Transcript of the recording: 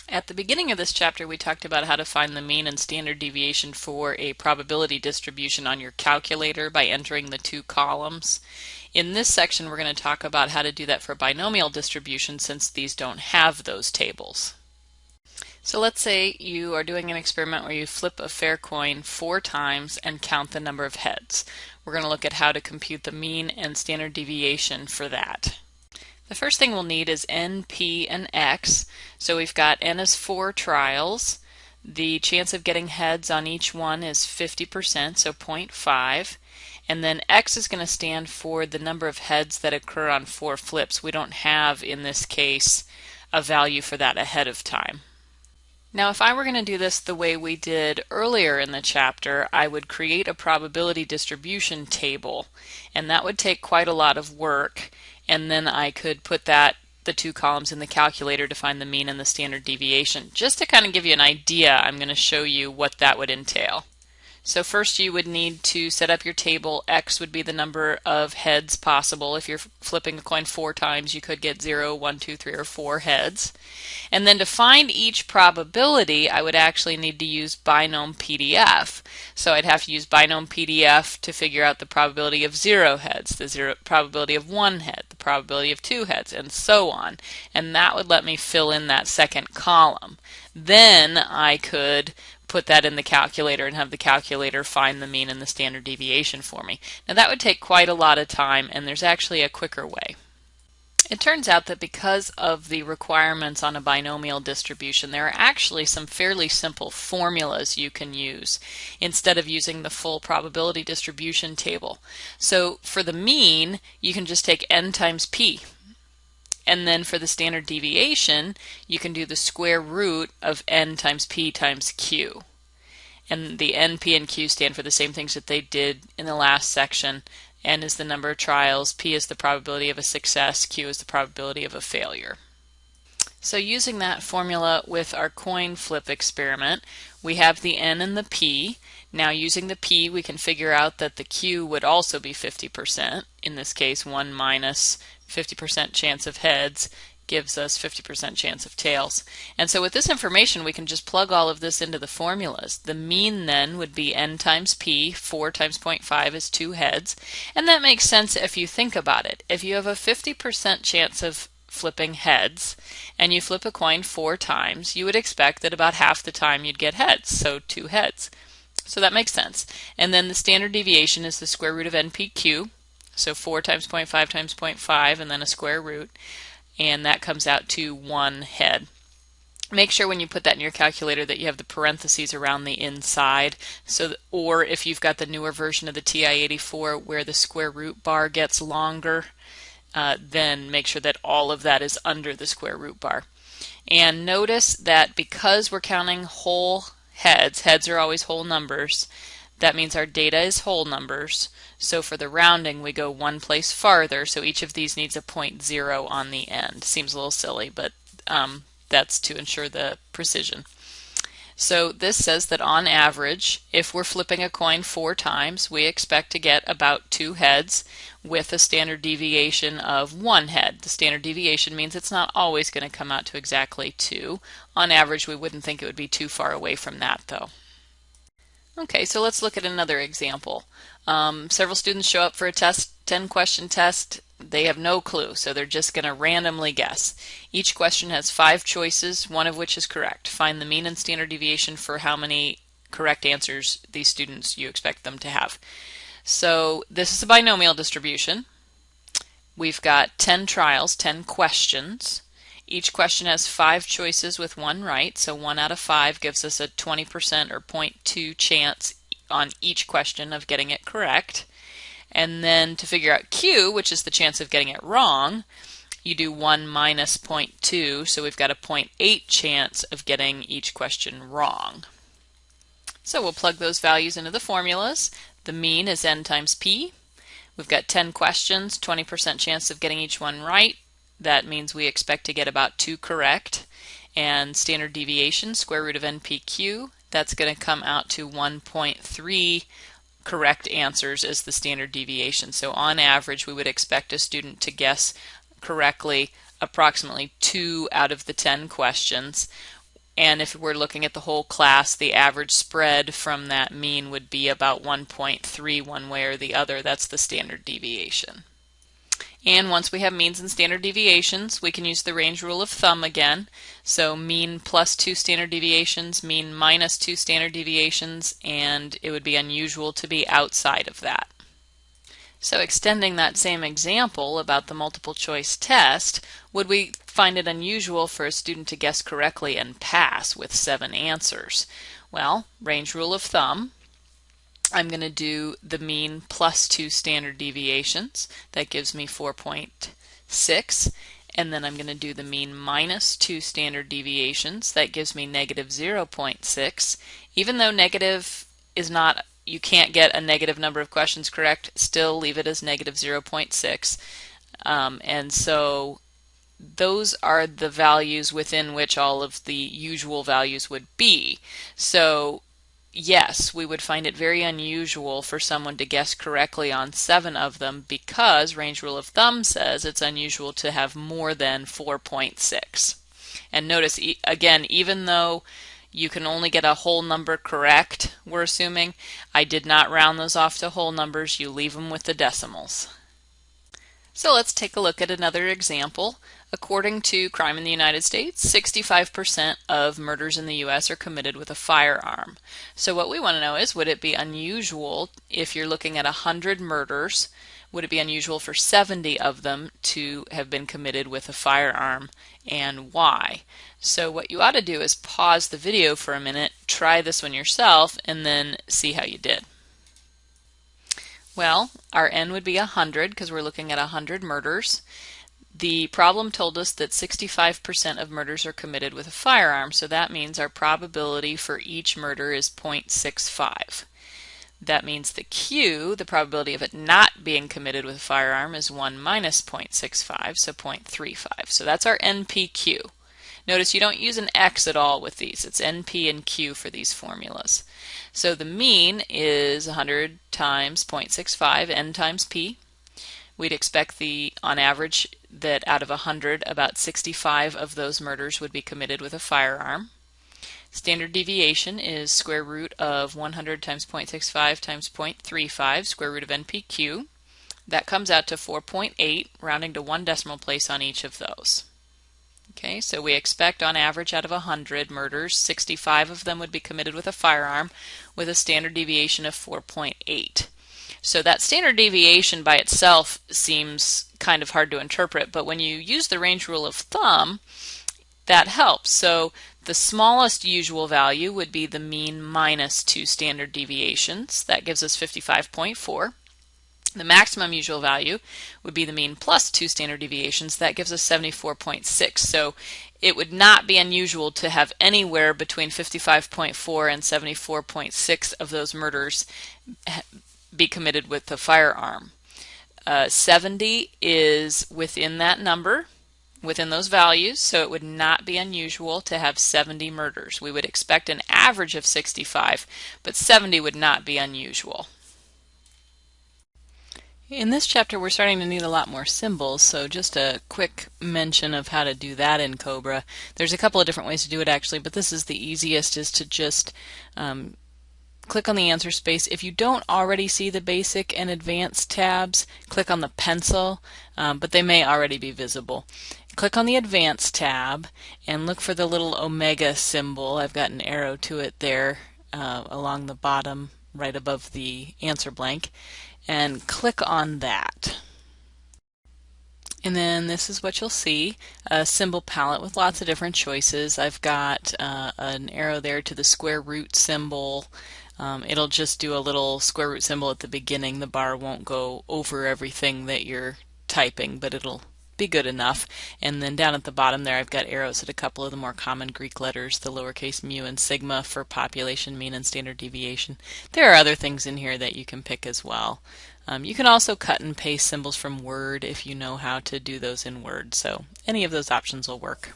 At the beginning of this chapter, we talked about how to find the mean and standard deviation for a probability distribution on your calculator by entering the two columns. In this section, we're going to talk about how to do that for binomial distribution since these don't have those tables. So let's say you are doing an experiment where you flip a fair coin 4 times and count the number of heads. We're going to look at how to compute the mean and standard deviation for that. The first thing we'll need is n, p, and x. So we've got n is 4 trials. The chance of getting heads on each one is 50%, so 0.5. And then x is going to stand for the number of heads that occur on 4 flips. We don't have, in this case, a value for that ahead of time. Now, if I were going to do this the way we did earlier in the chapter, I would create a probability distribution table, and that would take quite a lot of work, and then I could put the two columns in the calculator to find the mean and the standard deviation. Just to kind of give you an idea, I'm going to show you what that would entail. So first you would need to set up your table. X would be the number of heads possible. If you're flipping a coin 4 times, you could get 0, 1, 2, 3, or 4 heads. And then to find each probability, I would actually need to use binom PDF. So I'd have to use binom PDF to figure out the probability of 0 heads, the probability of 1 head, the probability of 2 heads, and so on. And that would let me fill in that second column. Then I could put that in the calculator and have the calculator find the mean and the standard deviation for me. Now that would take quite a lot of time, and there's actually a quicker way. It turns out that because of the requirements on a binomial distribution, there are actually some fairly simple formulas you can use instead of using the full probability distribution table. So for the mean, you can just take n times p. And then for the standard deviation, you can do the square root of n times p times q. And the n, p, and q stand for the same things that they did in the last section. N is the number of trials, p is the probability of a success, q is the probability of a failure. So using that formula with our coin flip experiment, we have the n and the p. Now using the p, we can figure out that the q would also be 50%. In this case, 1 minus 50% chance of heads gives us 50% chance of tails. And so with this information, we can just plug all of this into the formulas. The mean then would be n times p. 4 times 0.5 is 2 heads. And that makes sense if you think about it. If you have a 50% chance of flipping heads and you flip a coin 4 times, you would expect that about half the time you'd get heads, so 2 heads. So that makes sense. And then the standard deviation is the square root of npq. So 4 times 0.5 times 0.5 and then a square root, and that comes out to 1 head. Make sure when you put that in your calculator that you have the parentheses around the inside, or if you've got the newer version of the TI-84 where the square root bar gets longer, then make sure that all of that is under the square root bar. And notice that because we're counting whole heads are always whole numbers, that means our data is whole numbers. So for the rounding, we go one place farther, so each of these needs a 0.0 on the end. Seems a little silly, but that's to ensure the precision. So this says that on average, if we're flipping a coin 4 times, we expect to get about 2 heads with a standard deviation of 1 head. The standard deviation means it's not always going to come out to exactly 2. On average, we wouldn't think it would be too far away from that, though. Okay, so let's look at another example. Several students show up for a test, 10-question test. They have no clue, so they're just going to randomly guess. Each question has 5 choices, one of which is correct. Find the mean and standard deviation for how many correct answers these students you expect them to have. So this is a binomial distribution. We've got 10 trials, 10 questions. Each question has 5 choices with 1 right, so 1 out of 5 gives us a 20% or 0.2 chance on each question of getting it correct. And then to figure out Q, which is the chance of getting it wrong, you do 1 minus 0.2, so we've got a 0.8 chance of getting each question wrong. So we'll plug those values into the formulas. The mean is n times p. We've got 10 questions, 20% chance of getting each one right. That means we expect to get about 2 correct. And standard deviation, square root of npq, that's going to come out to 1.3 correct answers as the standard deviation. So on average, we would expect a student to guess correctly approximately 2 out of the 10 questions. And if we're looking at the whole class, the average spread from that mean would be about 1.3 one way or the other. That's the standard deviation. And once we have means and standard deviations, we can use the range rule of thumb again. So mean plus 2 standard deviations, mean minus 2 standard deviations, and it would be unusual to be outside of that. So extending that same example about the multiple choice test, would we find it unusual for a student to guess correctly and pass with 7 answers? Well, range rule of thumb, I'm going to do the mean plus 2 standard deviations. That gives me 4.6. And then I'm going to do the mean minus 2 standard deviations. That gives me negative 0.6. Even though negative is not, you can't get a negative number of questions correct, still leave it as negative 0.6. And so those are the values within which all of the usual values would be. So yes, we would find it very unusual for someone to guess correctly on 7 of them because range rule of thumb says it's unusual to have more than 4.6. And notice, again, even though you can only get a whole number correct, we're assuming, I did not round those off to whole numbers. You leave them with the decimals. So let's take a look at another example. According to Crime in the United States, 65% of murders in the U.S. are committed with a firearm. So what we want to know is, would it be unusual if you're looking at 100 murders, would it be unusual for 70 of them to have been committed with a firearm, and why? So what you ought to do is pause the video for a minute, try this one yourself, and then see how you did. Well, our N would be 100 because we're looking at 100 murders. The problem told us that 65% of murders are committed with a firearm, so that means our probability for each murder is 0.65. That means the Q, the probability of it not being committed with a firearm, is 1 minus 0.65, so 0.35. So that's our NPQ. Notice you don't use an X at all with these. It's NP and Q for these formulas. So the mean is 100 times 0.65, N times P. We'd expect on average, that out of 100, about 65 of those murders would be committed with a firearm. Standard deviation is square root of 100 times 0.65 times 0.35, square root of NPQ. That comes out to 4.8, rounding to 1 decimal place on each of those. Okay, so we expect on average out of 100 murders, 65 of them would be committed with a firearm with a standard deviation of 4.8. So that standard deviation by itself seems kind of hard to interpret, but when you use the range rule of thumb, that helps. So the smallest usual value would be the mean minus 2 standard deviations. That gives us 55.4. The maximum usual value would be the mean plus 2 standard deviations. That gives us 74.6. So it would not be unusual to have anywhere between 55.4 and 74.6 of those murders be committed with a firearm. 70 is within that number, within those values, so it would not be unusual to have 70 murders. We would expect an average of 65, but 70 would not be unusual. In this chapter we're starting to need a lot more symbols, so just a quick mention of how to do that in Cobra. There's a couple of different ways to do it actually, but this is the easiest, is to just click on the answer space. If you don't already see the basic and advanced tabs, click on the pencil, but they may already be visible. Click on the advanced tab and look for the little omega symbol. I've got an arrow to it there along the bottom right above the answer blank, and click on that. And then this is what you'll see, a symbol palette with lots of different choices. I've got an arrow there to the square root symbol. It'll just do a little square root symbol at the beginning. The bar won't go over everything that you're typing, but it'll be good enough. And then down at the bottom there I've got arrows at a couple of the more common Greek letters, the lowercase mu and sigma for population, mean, and standard deviation. There are other things in here that you can pick as well. You can also cut and paste symbols from Word if you know how to do those in Word, so any of those options will work.